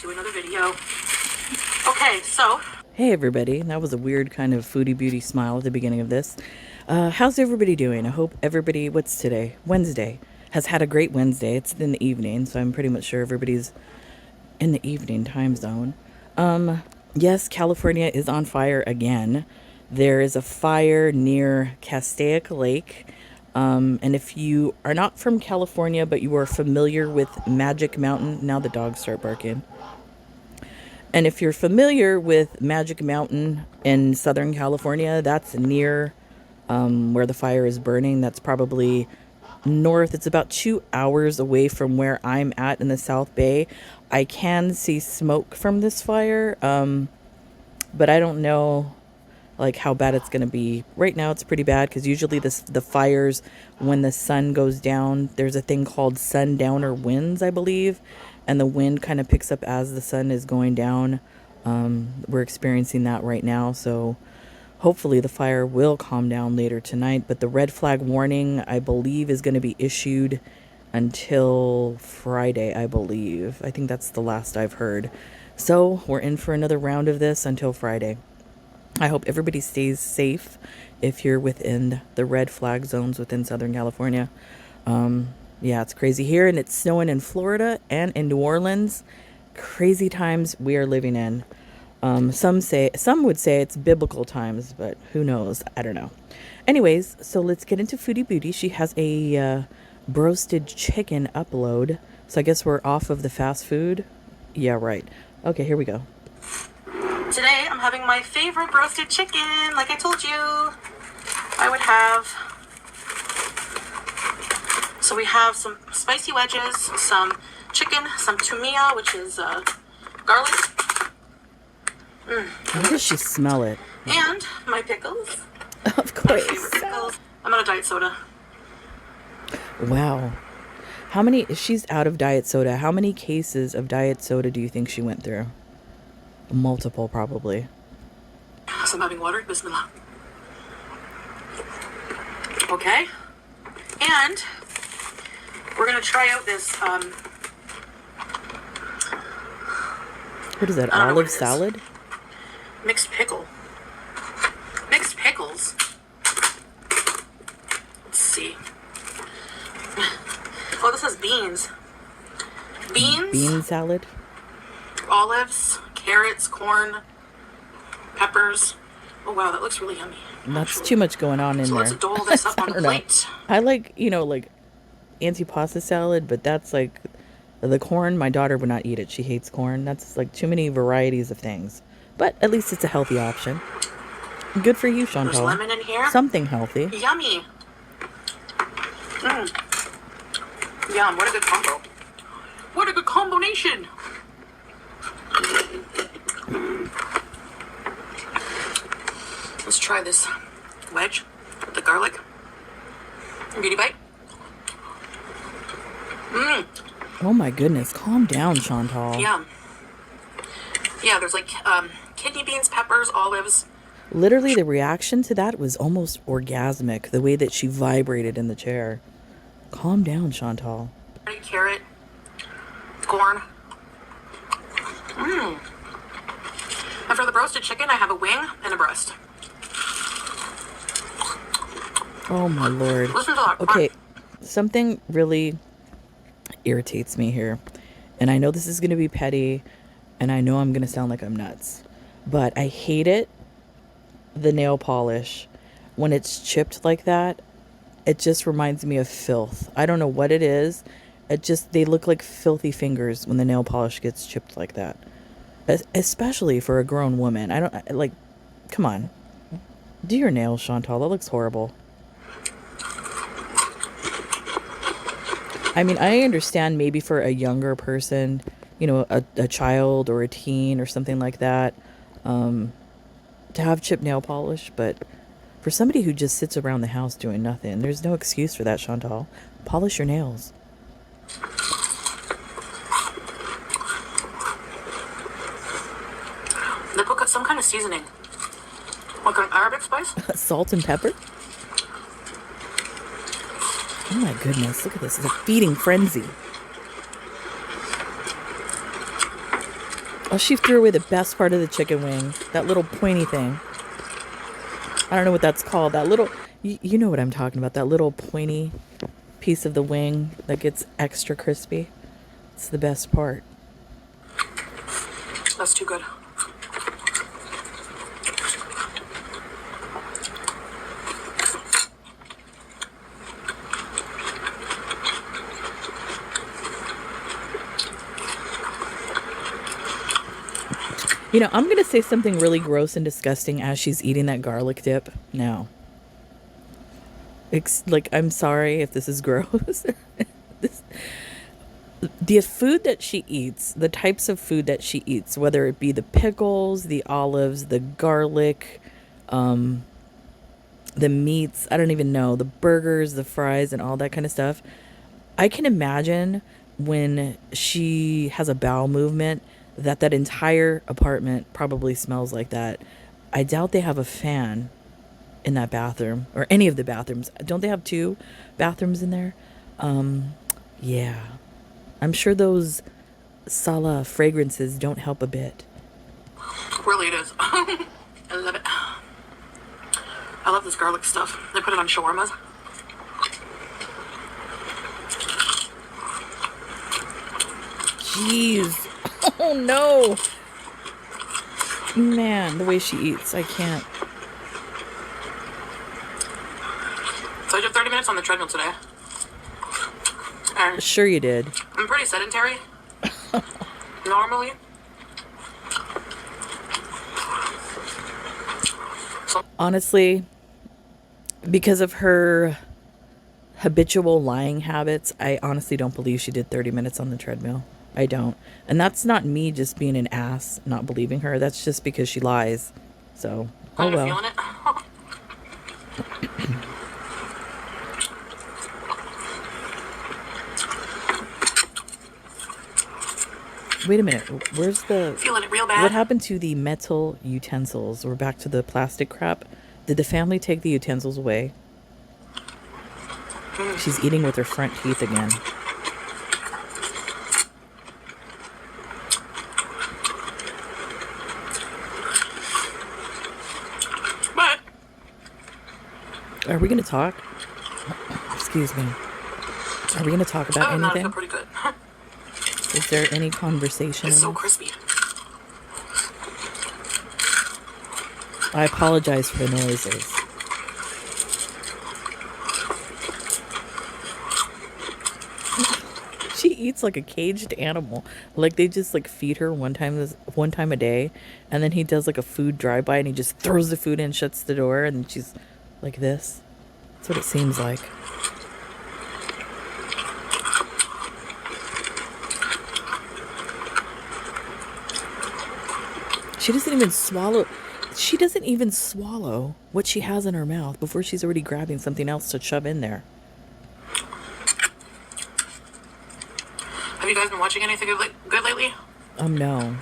to another video. Okay, so... Hey everybody, that was a weird kind of foodie beauty smile at the beginning of this. How's everybody doing? I hope everybody, what's today? Wednesday. Has had a great Wednesday. It's in the evening, so I'm pretty much sure everybody's in the evening time zone. Yes, California is on fire again. There is a fire near Castaic Lake. And if you are not from California, but you are familiar with Magic Mountain, now the dogs start barking. And if you're familiar with Magic Mountain in Southern California, that's near where the fire is burning. That's probably north. It's about 2 hours away from where I'm at in the South Bay. I can see smoke from this fire, but I don't know like how bad it's going to be. Right now it's pretty bad because usually the fires, when the sun goes down, there's a thing called sundowner winds, I believe. And the wind kind of picks up as the sun is going down. We're experiencing that right now. So hopefully the fire will calm down later tonight. But the red flag warning, I believe, is going to be issued until Friday, I believe. I think that's the last I've heard. So we're in for another round of this until Friday. I hope everybody stays safe if you're within the red flag zones within Southern California. Yeah, it's crazy here, and it's snowing in Florida and in New Orleans. Crazy times we are living in. Some would say it's biblical times, but who knows? I don't know. Anyways, so let's get into Foodie Beauty. She has a roasted chicken upload. So I guess we're off of the fast food. Yeah, right. Okay, here we go. Today I'm having my favorite roasted chicken. Like I told you, I would have. So we have some spicy wedges, some chicken, some tomia, which is garlic. How does she smell it? And my pickles. Of course. My favorite pickles. I'm on a diet soda. Wow. She's out of diet soda. How many cases of diet soda do you think she went through? Multiple, probably. So I'm having water. Bismillah. Okay. And we're going to try out this, what is that, olive salad? Mixed pickle. Mixed pickles. Let's see. Oh, this has beans. Bean salad? Olives, carrots, corn, peppers. Oh, wow, that looks really yummy. That's too much going on in there. So let's dole this up on the plate. I like, like antipasta salad, but that's like the corn. My daughter would not eat it. She hates corn. That's like too many varieties of things. But at least it's a healthy option. Good for you, Chantal. There's lemon in here. Something healthy. Yummy. Yum, what a good combo. What a good combination. Let's try this wedge with the garlic. Beauty bite. Oh my goodness, calm down, Chantal. Yeah. Yeah, there's like kidney beans, peppers, olives. Literally, the reaction to that was almost orgasmic, the way that she vibrated in the chair. Calm down, Chantal. Carrot, corn. And for the roasted chicken, I have a wing and a breast. Oh my Lord. Listen to that. Okay, something really irritates me here. And I know this is going to be petty, and I know I'm going to sound like I'm nuts. But I hate it, the nail polish. When it's chipped like that, it just reminds me of filth. I don't know what it is. They look like filthy fingers when the nail polish gets chipped like that. Especially for a grown woman. Come on. Do your nails, Chantal. That looks horrible. I mean, I understand maybe for a younger person, a child or a teen or something like that, to have chipped nail polish. But for somebody who just sits around the house doing nothing, there's no excuse for that, Chantal. Polish your nails. They put some kind of seasoning. Like an Arabic spice? Salt and pepper? Oh my goodness, look at this. It's a feeding frenzy. Oh, she threw away the best part of the chicken wing. That little pointy thing. I don't know what that's called. That little, you know what I'm talking about. That little pointy piece of the wing that gets extra crispy. It's the best part. That's too good. You know, I'm going to say something really gross and disgusting as she's eating that garlic dip now. Like, I'm sorry if this is gross. The food that she eats, the types of food that she eats, whether it be the pickles, the olives, the garlic, the meats, I don't even know, the burgers, the fries, and all that kind of stuff. I can imagine when she has a bowel movement that entire apartment probably smells like that. I doubt they have a fan in that bathroom or any of the bathrooms. Don't they have 2 bathrooms in there? Yeah. I'm sure those Sala fragrances don't help a bit. Really, it is. I love it. I love this garlic stuff. They put it on shawarmas. Jeez. Oh no. Man, the way she eats, I can't. So I did 30 minutes on the treadmill today. And Sure you did. I'm pretty sedentary. Normally. So Honestly, because of her habitual lying habits, I honestly don't believe she did 30 minutes on the treadmill. I don't. And that's not me just being an ass, not believing her. That's just because she lies. So, oh I'm well. feeling it. Wait a minute. Where's the... Feeling it real bad. What happened to the metal utensils? We're back to the plastic crap. Did the family take the utensils away? She's eating with her front teeth again. But Are we going to talk? Excuse me. Are we going to talk about oh, no, I anything? feel pretty good. Is there any conversation? It's in so this? crispy. I apologize for the noises. She eats like a caged animal. Like they just like feed her one time a day, and then he does like a food drive-by and he just throws the food in, shuts the door, and she's like this. That's what it seems like. She doesn't even swallow. She doesn't even swallow what she has in her mouth before she's already grabbing something else to shove in there. Have you guys been watching anything good lately? No.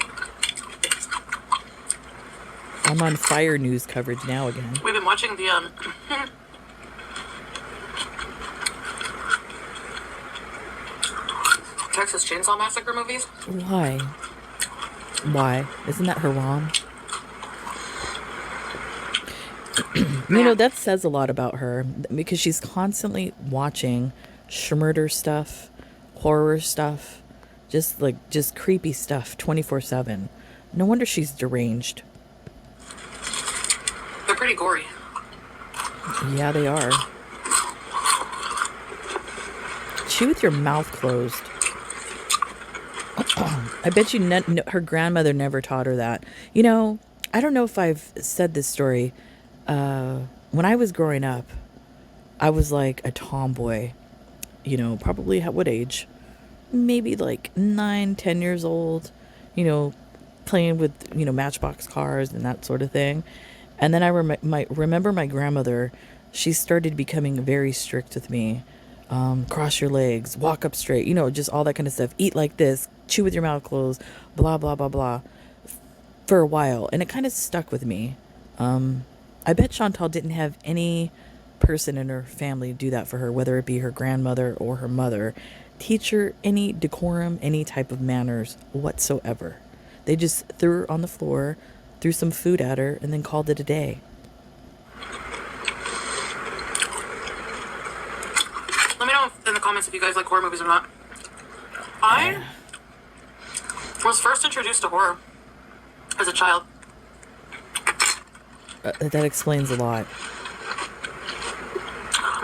I'm on fire news coverage now again. We've been watching the Texas Chainsaw Massacre movies. Why? Why? Isn't that haram? You know, that says a lot about her because she's constantly watching schmurder stuff, horror stuff, just creepy stuff 24/7. No wonder she's deranged. They're pretty gory. Yeah, they are. Chew with your mouth closed. I bet you her grandmother never taught her that. You know, I don't know if I've said this story. When I was growing up, I was like a tomboy. You know, probably at what age? Maybe like 9, 10 years old. You know, playing with, Matchbox cars and that sort of thing. And then I remember my grandmother, she started becoming very strict with me. Cross your legs, walk up straight, just all that kind of stuff. Eat like this, chew with your mouth closed, blah, blah, blah, blah, for a while. And it kind of stuck with me. I bet Chantal didn't have any person in her family do that for her, whether it be her grandmother or her mother. Teach her any decorum, any type of manners whatsoever. They just threw her on the floor, threw some food at her, and then called it a day. Let me know in the comments if you guys like horror movies or not. I was first introduced to horror as a child. That explains a lot.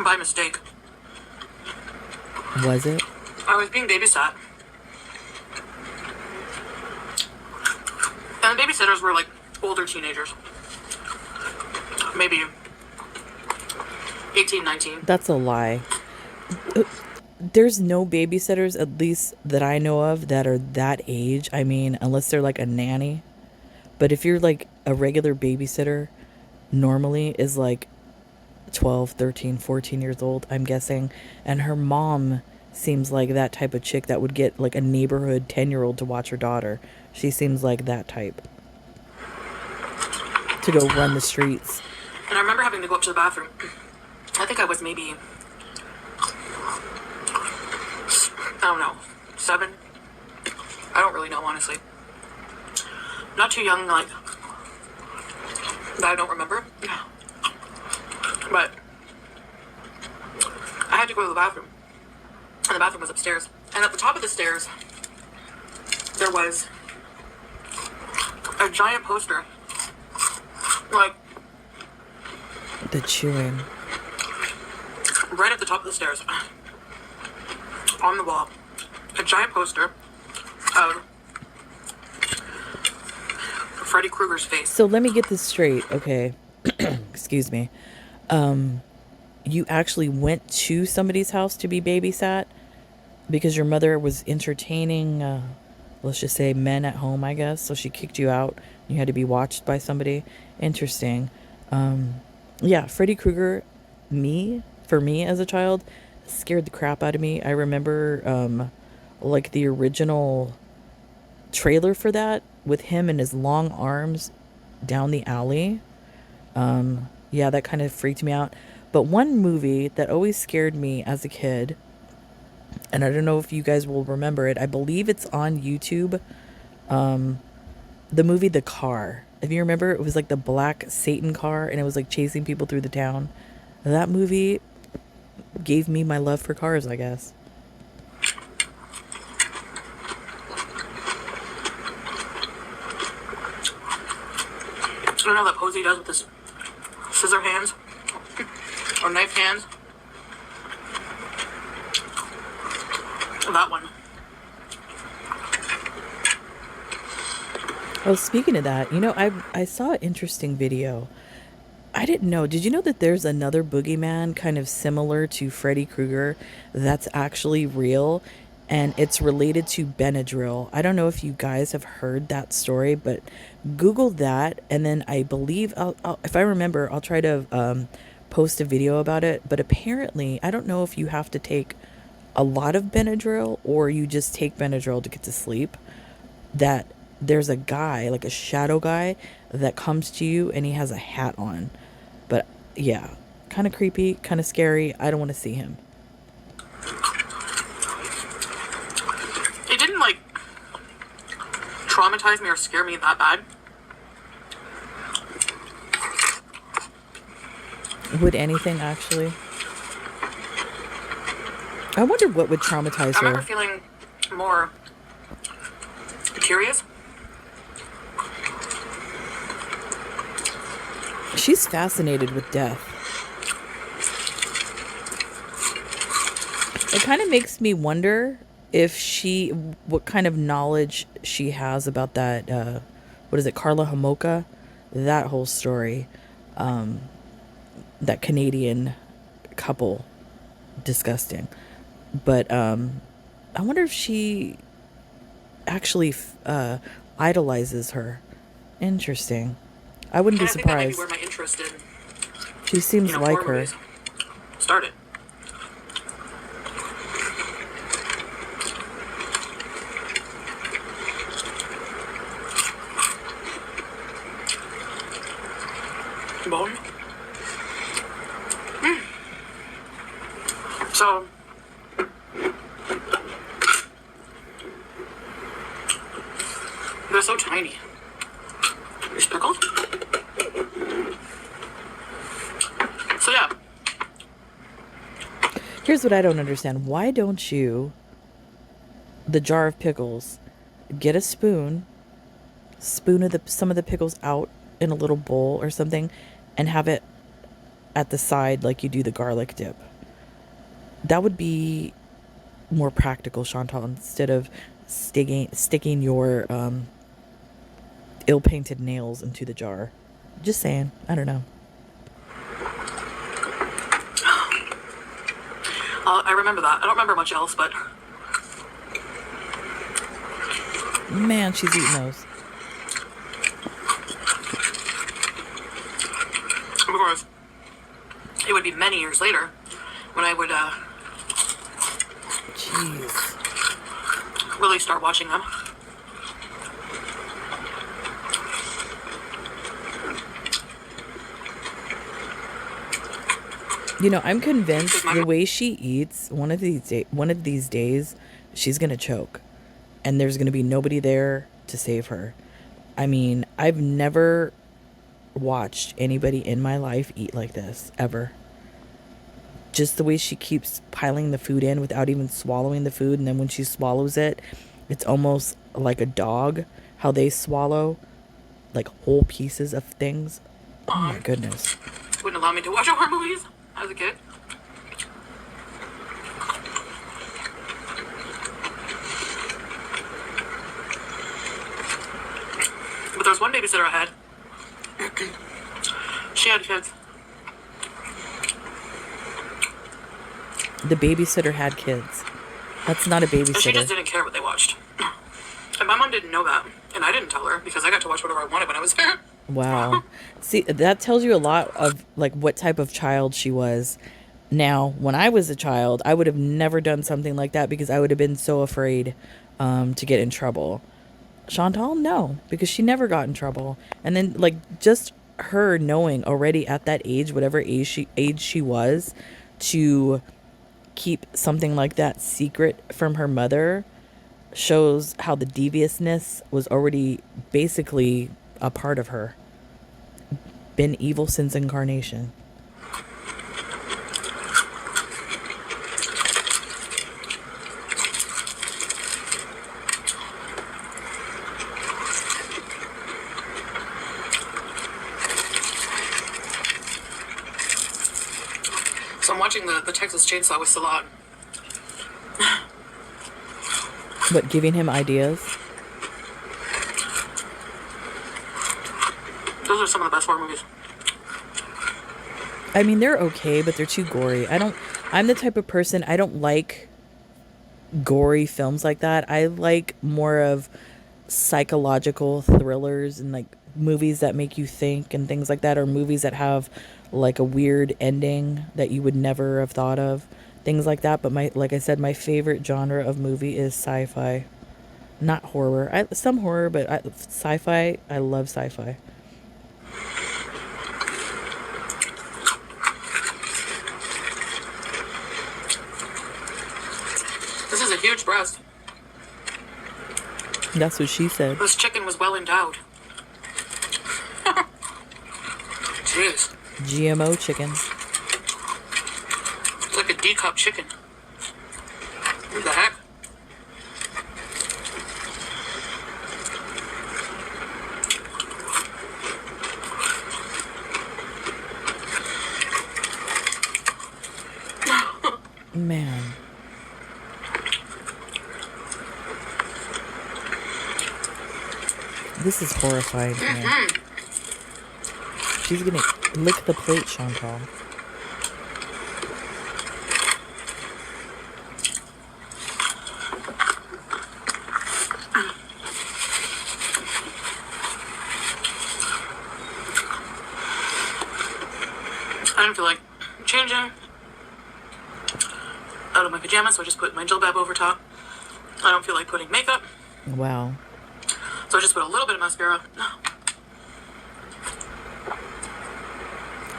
By mistake. Was it? I was being babysat. And the babysitters were like older teenagers. Maybe 18, 19. That's a lie. There's no babysitters, at least that I know of, that are that age. I mean, unless they're like a nanny. But if you're like a regular babysitter, normally is like 12, 13, 14 years old, I'm guessing. And her mom seems like that type of chick that would get like a neighborhood 10-year-old to watch her daughter. She seems like that type. To go run the streets. And I remember having to go up to the bathroom. I think I was maybe, I don't know, 7? I don't really know, honestly. Not too young, like, that I don't remember. But I had to go to the bathroom. And the bathroom was upstairs. And at the top of the stairs, there was a giant poster. Like, The chewing. right at the top of the stairs, on the wall, a giant poster of Freddy Krueger's face. So let me get this straight, okay? Excuse me. You actually went to somebody's house to be babysat because your mother was entertaining, let's just say, men at home, I guess. So she kicked you out. You had to be watched by somebody. Interesting. Yeah, Freddy Krueger, for me as a child, scared the crap out of me. I remember, like, the original trailer for that with him and his long arms down the alley. Yeah, that kind of freaked me out. But one movie that always scared me as a kid, and I don't know if you guys will remember it, I believe it's on YouTube, the movie The Car. If you remember, it was like the black Satan car, and it was like chasing people through the town. That movie gave me my love for cars, I guess. I don't know that pose he does with his scissor hands or knife hands. That one. Oh, speaking of that, you know, I saw an interesting video. I didn't know. Did you know that there's another boogeyman kind of similar to Freddy Krueger that's actually real? And it's related to Benadryl. I don't know if you guys have heard that story, but Google that. And then I believe, if I remember, I'll try to post a video about it. But apparently, I don't know if you have to take a lot of Benadryl or you just take Benadryl to get to sleep. That there's a guy, like a shadow guy, that comes to you and he has a hat on. But yeah, kind of creepy, kind of scary. I don't want to see him. It didn't like traumatize me or scare me that bad. Would anything actually? I wonder what would traumatize I remember her. feeling more curious. She's fascinated with death. It kind of makes me wonder what kind of knowledge she has about that, what is it, Carla Homolka? That whole story. That Canadian couple. Disgusting. But I wonder if she actually idolizes her. Interesting. I wouldn't be And I think that might be surprised. where my interest in, She seems like horror her. movies started. Bone. So, they're so so tiny. There's pickles. So yeah. Here's what I don't understand. Why don't you, the jar of pickles, get a spoon of some of the pickles out in a little bowl or something, and have it at the side like you do the garlic dip? That would be more practical, Chantal, instead of sticking your ill-painted nails into the jar. Just saying. I don't know. I remember that. I don't remember much else, but... Man, she's eating those. Of course, it would be many years later when I would, Jeez. really start watching them. You know, I'm convinced the way she eats, one of these days, she's gonna choke, and there's gonna be nobody there to save her. I mean, I've never watched anybody in my life eat like this ever. Just the way she keeps piling the food in without even swallowing the food, and then when she swallows it, it's almost like a dog, how they swallow like whole pieces of things. Oh my goodness. Wouldn't allow me to watch horror movies as a kid. But there was one babysitter I had. She had kids. The babysitter had kids. That's not a And she just babysitter. didn't care what they watched. And my mom didn't know that. And I didn't tell her because I got to watch whatever I wanted when I was there. Wow. See, that tells you a lot of like what type of child she was. Now, when I was a child, I would have never done something like that because I would have been so afraid to get in trouble. Chantal, no, because she never got in trouble. And then like just her knowing already at that age, whatever age she was, to keep something like that secret from her mother shows how the deviousness was already basically a part of her. Been evil since incarnation. So I'm watching the Texas Chainsaw with Salat. What, giving him ideas? Those are some of the best horror movies. I mean, they're okay, but they're too gory. I'm the type of person, I don't like gory films like that. I like more of psychological thrillers and like movies that make you think and things like that, or movies that have like a weird ending that you would never have thought of, things like that. But like I said, my favorite genre of movie is sci-fi, not horror. Some horror, but sci-fi. I love sci-fi. This is a huge breast. That's what she said. This chicken was well endowed. Jeez. GMO chicken. It's like a D-cup chicken. What the heck? Man. This is horrifying to me. She's gonna lick the plate, Chantal. I didn't feel like changing out of my pajamas, so I just put my jilbab over top. I don't feel like putting makeup, Wow. so I just put a little bit of mascara.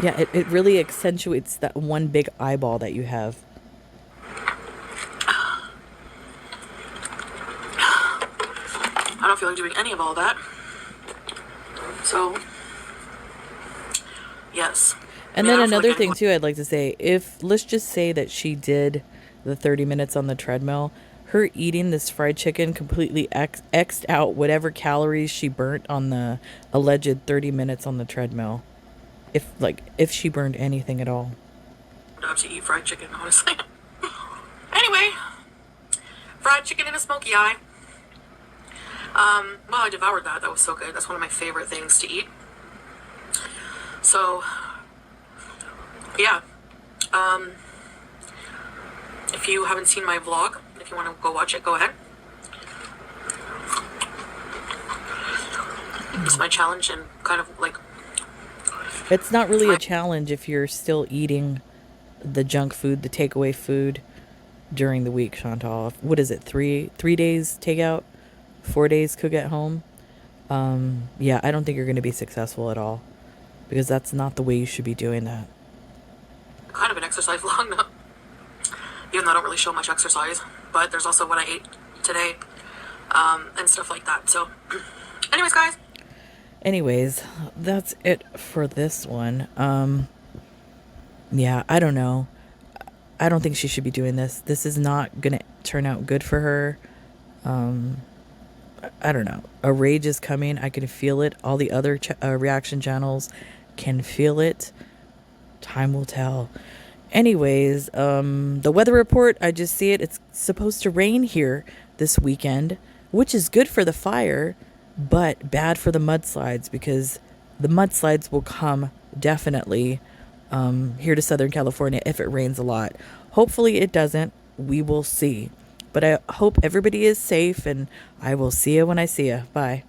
Yeah, it really accentuates that one big eyeball that you have. I not feel like doing any of all that. So, yes. And then another thing too, I'd like to say, if let's just say that she did the 30 minutes on the treadmill, her eating this fried chicken completely X'd out whatever calories she burnt on the alleged 30 minutes on the treadmill. If she burned anything at all. To eat fried chicken, honestly. Anyway, fried chicken and a smoky eye. Well, I devoured that. That was so good. That's one of my favorite things to eat. So, yeah. If you haven't seen my vlog, if you want to go watch it, go ahead. It's my challenge and kind of like... It's not really a challenge if you're still eating the junk food, the takeaway food during the week, Chantal. What is it? 3 days takeout, 4 days cook at home. Yeah, I don't think you're going to be successful at all, because that's not the way you should be doing that. Kind of an exercise vlog, no? Even though I don't really show much exercise, but there's also what I ate today, and stuff like that. So, anyways, guys. Anyways, that's it for this one. Yeah, I don't know. I don't think she should be doing this. This is not going to turn out good for her. I don't know. A rage is coming. I can feel it. All the other reaction channels can feel it. Time will tell. Anyways, the weather report, I just see it. It's supposed to rain here this weekend, which is good for the fire, but bad for the mudslides, because the mudslides will come definitely here to Southern California if it rains a lot. Hopefully it doesn't. We will see. But I hope everybody is safe, and I will see you when I see you. Bye.